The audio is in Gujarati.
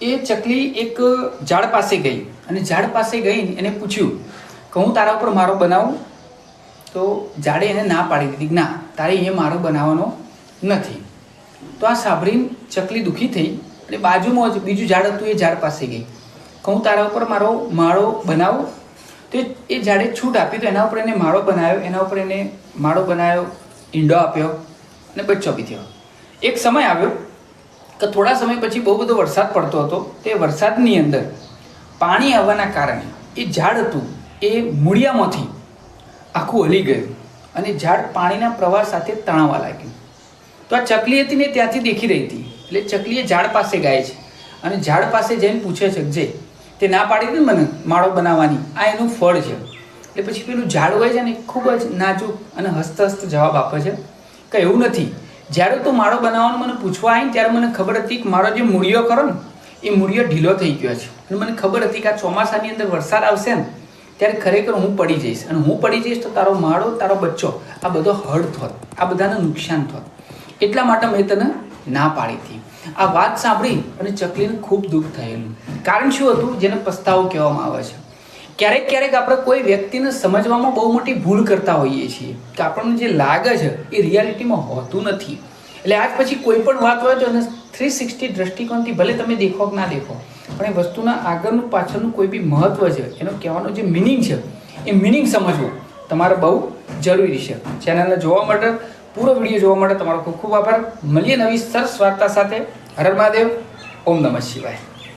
એ ચકલી એક ઝાડ પાસે ગઈ અને ઝાડ પાસે ગઈને એને પૂછ્યું કે હું તારા ઉપર મારો બનાવું. તો ઝાડે એને ના પાડી દીધી, ના તારે એ મારો બનાવવાનો નથી. તો આ સાંભળીને ચકલી દુઃખી થઈ અને બાજુમાં જ બીજું ઝાડ હતું, એ ઝાડ પાસે ગઈ કે હું તારા ઉપર મારો માળો બનાવું. તો એ ઝાડે છૂટ આપી, તો એના ઉપર એને માળો બનાવ્યો, એના ઉપર એને માળો બનાવ્યો, ઈંડો આપ્યો અને બચ્ચો બી થયો. એક સમય આવ્યો કે થોડા સમય પછી બહુ બધો વરસાદ પડતો હતો. તે વરસાદની અંદર પાણી આવવાના કારણે એ ઝાડ હતું એ મૂળિયામાંથી આખું હલી ગયું અને ઝાડ પાણીના પ્રવાહ સાથે તણાવા લાગ્યું. તો આ ચકલી હતી ને ત્યાંથી દેખી રહી હતી, એટલે ચકલીએ ઝાડ પાસે ગાય છે અને ઝાડ પાસે જઈને પૂછે છે જે તે ના પાડી હતી મને માળો બનાવવાની, આ એનું ફળ છે. એટલે પછી પેલું ઝાડ હોય છે ને ખૂબ જ નાજુક અને હસ્ત જવાબ આપે છે કે એવું નથી, જ્યારે તું માળો બનાવવાનું મને પૂછવા આવી ત્યારે મને ખબર હતી કે મારો જે મૂળિયો ખરો ને એ મૂળિયો ઢીલો થઈ ગયો છે અને મને ખબર હતી કે આ ચોમાસાની અંદર વરસાદ આવશે ને ત્યારે ખરેખર હું પડી જઈશ અને હું પડી જઈશ તો તારો માળો, તારો બચ્ચો આ બધો હર્ટ થોત, આ બધાને નુકસાન થોત. એટલા માટે મેં તને ના પાડી હતી. આ વાત સાંભળી અને ચકલીને ખૂબ દુઃખ થયેલું. કારણ શું હતું? જેને પસ્તાવો કહેવામાં આવે છે. ક્યારેક ક્યારેક આપણે કોઈ વ્યક્તિને સમજવામાં બહુ મોટી ભૂલ કરતા હોઈએ છીએ કે આપણને જે લાગે છે એ રિયાલિટીમાં હોતું નથી. એટલે આજ પછી કોઈ પણ વાત હોય તો એને 360 દ્રષ્ટિકોણથી ભલે તમે દેખો કે ના દેખો, પણ એ વસ્તુના આગળનું પાછળનું કોઈ બી મહત્વ છે, એનો કહેવાનો જે મિનિંગ છે એ મિનિંગ સમજવો તમારે બહુ જરૂરી છે. ચેનલને જોવા માટે, પૂરો વિડીયો જોવા માટે તમારો ખૂબ ખૂબ આભાર. મળીએ નવી સરસ વાર્તા સાથે. હર હર મહાદેવ. ઓમ નમઃ શિવાય.